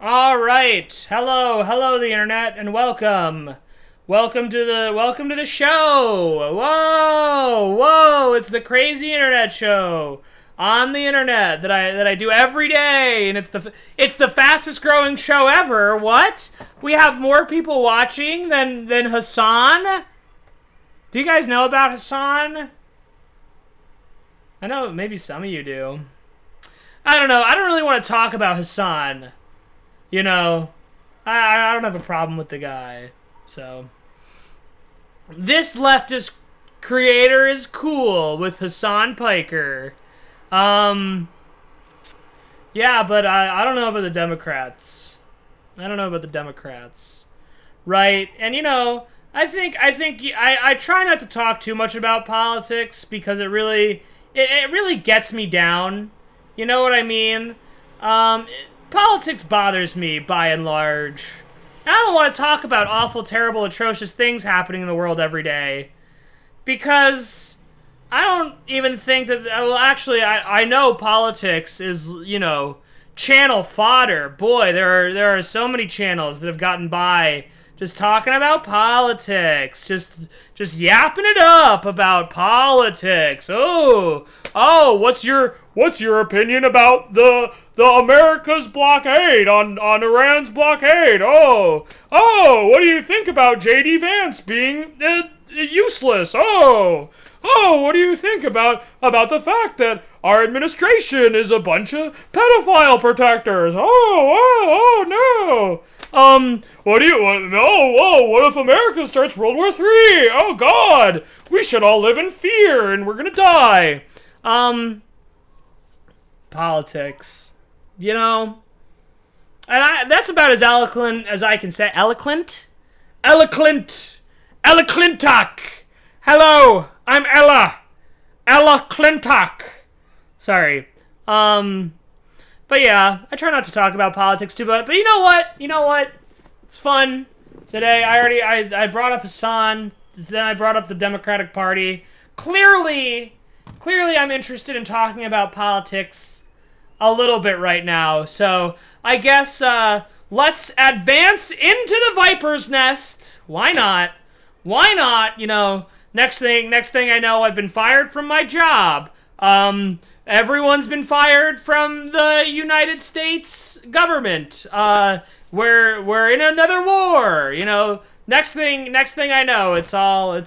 All right. Hello, the internet, and welcome. Welcome to the show. Whoa. It's the crazy internet show on the internet that I do every day, and it's the fastest growing show ever. What? We have more people watching than Hasan. Do you guys know about Hasan? I know maybe some of you do. I don't know. I don't really want to talk about Hasan. You know, I don't have a problem with the guy. So, this leftist creator is cool with Hasan Piker. Yeah, but I don't know about the Democrats. Right? And I try not to talk too much about politics because it really gets me down. You know what I mean? Politics bothers me by and large. And I don't want to talk about awful, terrible, atrocious things happening in the world every day. Because I don't even think that... Well, actually, I know politics is, channel fodder. Boy, there are so many channels that have gotten by just talking about politics. Just yapping it up about politics. Oh, what's your opinion about the America's blockade on Iran's blockade? Oh, what do you think about J.D. Vance being useless? Oh, what do you think about the fact that our administration is a bunch of pedophile protectors? Oh no. What if America starts World War III? Oh God, we should all live in fear and we're gonna die. Politics, and that's about as eloquent as I can say. Eloquent. Hello, I'm Ella Clintock. Sorry. But yeah, I try not to talk about politics too much. But you know what? It's fun. Today, I brought up Hasan. Then I brought up the Democratic Party. Clearly, I'm interested in talking about politics a little bit right now. So I guess let's advance into the Viper's Nest. Why not? Next thing I know, I've been fired from my job. Everyone's been fired from the United States government. We're in another war. Next thing I know, it's all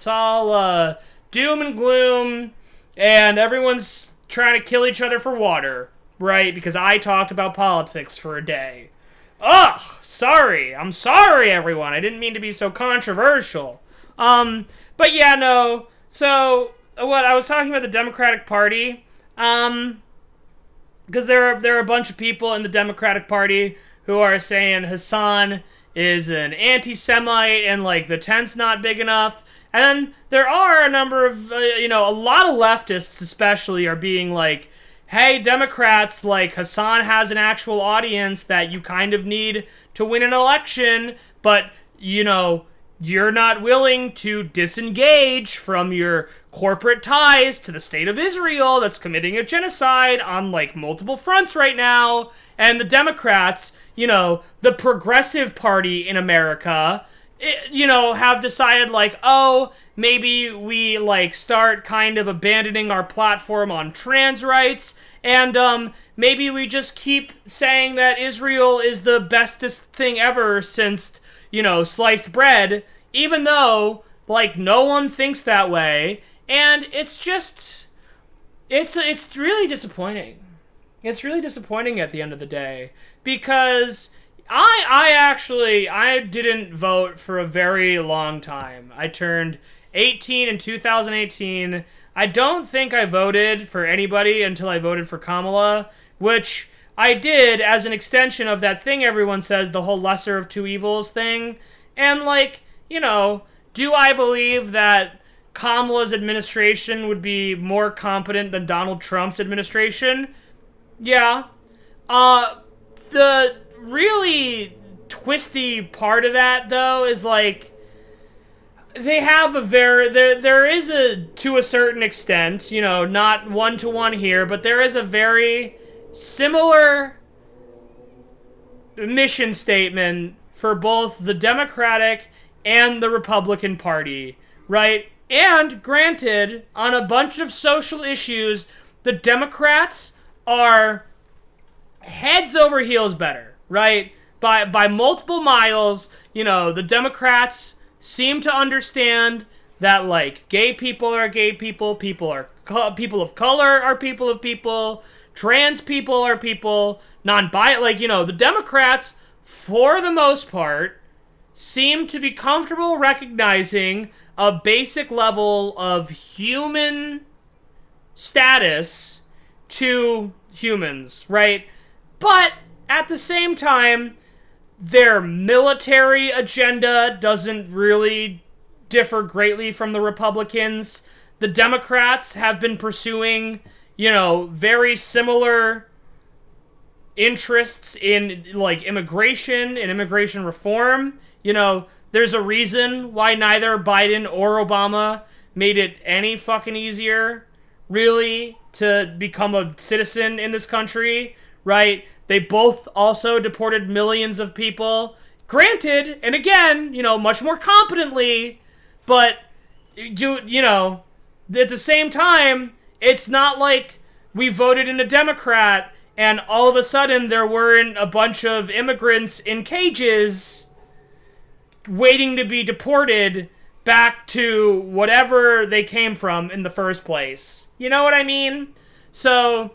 doom and gloom, and everyone's trying to kill each other for water, right? Because I talked about politics for a day. Ugh, sorry. I'm sorry, everyone. I didn't mean to be so controversial. But yeah, no. So, what I was talking about the Democratic Party, because there are a bunch of people in the Democratic Party who are saying Hasan is an anti-Semite and the tent's not big enough. And then there are a number of, a lot of leftists especially are being like, hey, Democrats, Hasan has an actual audience that you kind of need to win an election, but, you're not willing to disengage from your corporate ties to the state of Israel that's committing a genocide on, multiple fronts right now. And the Democrats, the progressive party in America, have decided, maybe we, start kind of abandoning our platform on trans rights, and, maybe we just keep saying that Israel is the bestest thing ever since, sliced bread, even though, no one thinks that way, and it's just, it's really disappointing. It's really disappointing at the end of the day, because I didn't vote for a very long time. I turned 18 in 2018. I don't think I voted for anybody until I voted for Kamala, which I did as an extension of that thing everyone says, the whole lesser of two evils thing. And, do I believe that Kamala's administration would be more competent than Donald Trump's administration? Yeah. The really twisty part of that, though, is, they have there is to a certain extent, not one-to-one here, but there is a very similar mission statement for both the Democratic and the Republican Party, right? And granted, on a bunch of social issues, the Democrats are heads over heels better, right? By multiple miles, the Democrats seem to understand that, like, gay people are gay people, people of color are people of people, trans people are people, the Democrats, for the most part, seem to be comfortable recognizing a basic level of human status to humans, right? But at the same time, their military agenda doesn't really differ greatly from the Republicans. The Democrats have been pursuing, very similar interests in, like, immigration and immigration reform. There's a reason why neither Biden or Obama made it any fucking easier, really, to become a citizen in this country, right? They both also deported millions of people. Granted, and again, much more competently, but, at the same time, it's not like we voted in a Democrat and all of a sudden there weren't a bunch of immigrants in cages waiting to be deported back to whatever they came from in the first place. You know what I mean? So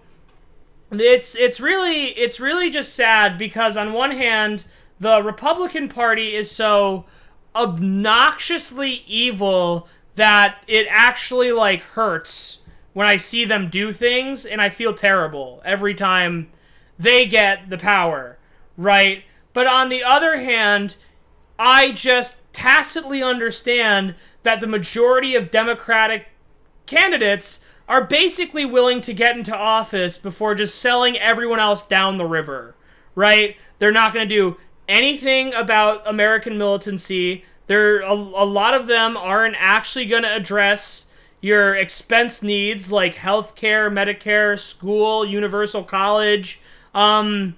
it's really just sad because on one hand, the Republican Party is so obnoxiously evil that it actually, like, hurts when I see them do things, and I feel terrible every time they get the power, right? But on the other hand, I just tacitly understand that the majority of Democratic candidates are basically willing to get into office before just selling everyone else down the river, right? They're not going to do anything about American militancy. A lot of them aren't actually going to address your expense needs like healthcare, Medicare, school, universal college, and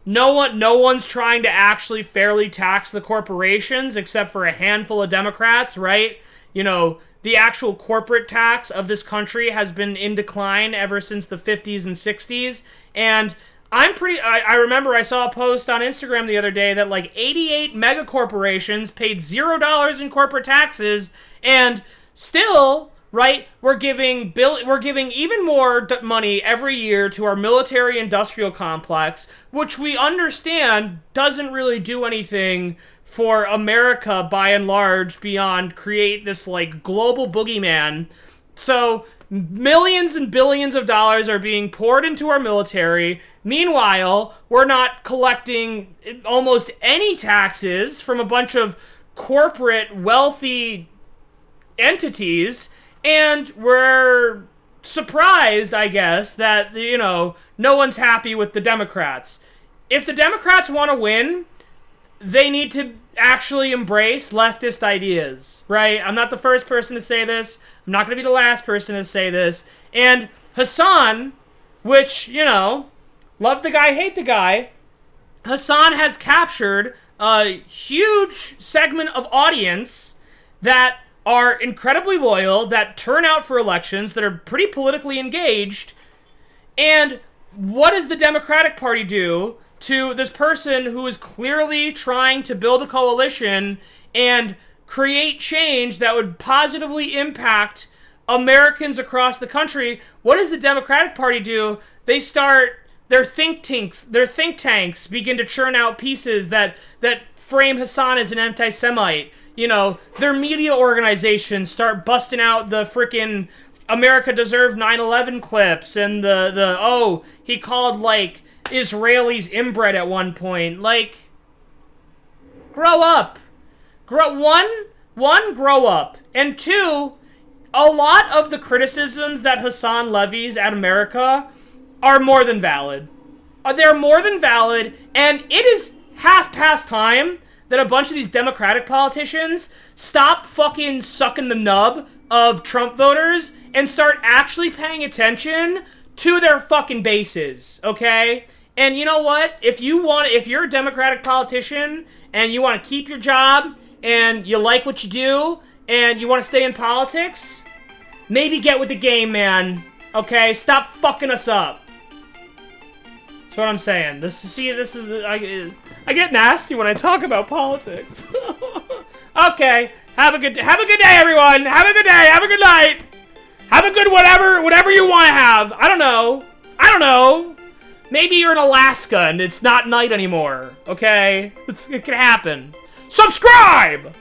no one's trying to actually fairly tax the corporations except for a handful of Democrats, right? The actual corporate tax of this country has been in decline ever since the 50s and 60s, and I remember I saw a post on Instagram the other day that, like, 88 mega corporations paid $0 in corporate taxes, and still, right, we're giving even more money every year to our military-industrial complex, which we understand doesn't really do anything for America by and large beyond create this, like, global boogeyman. So millions and billions of dollars are being poured into our military. Meanwhile, we're not collecting almost any taxes from a bunch of corporate wealthy entities, and we're surprised, I guess, that, no one's happy with the Democrats. If the Democrats want to win, they need to actually embrace leftist ideas, right? I'm not the first person to say this. I'm not going to be the last person to say this. And Hasan, which, love the guy, hate the guy, Hasan has captured a huge segment of audience that are incredibly loyal, that turn out for elections, that are pretty politically engaged. And what does the Democratic Party do to this person who is clearly trying to build a coalition and create change that would positively impact Americans across the country? What does the Democratic Party do? They start their think tanks begin to churn out pieces that frame Hasan as an anti-Semite. Their media organizations start busting out the frickin' America Deserved 9/11 clips and he called, like, Israelis inbred at one point. Like, grow up. Grow up. And two, a lot of the criticisms that Hasan levies at America are more than valid. They're more than valid, and it is half past time that a bunch of these Democratic politicians stop fucking sucking the nub of Trump voters and start actually paying attention to their fucking bases, okay? And you know what? If you're a Democratic politician and you want to keep your job and you like what you do and you want to stay in politics, maybe get with the game, man. Okay? Stop fucking us up. That's what I'm saying. I get nasty when I talk about politics. Okay. Have a good day, everyone. Have a good day. Have a good night. Have a good whatever you want to have. I don't know. Maybe you're in Alaska and it's not night anymore. Okay? It can happen. Subscribe!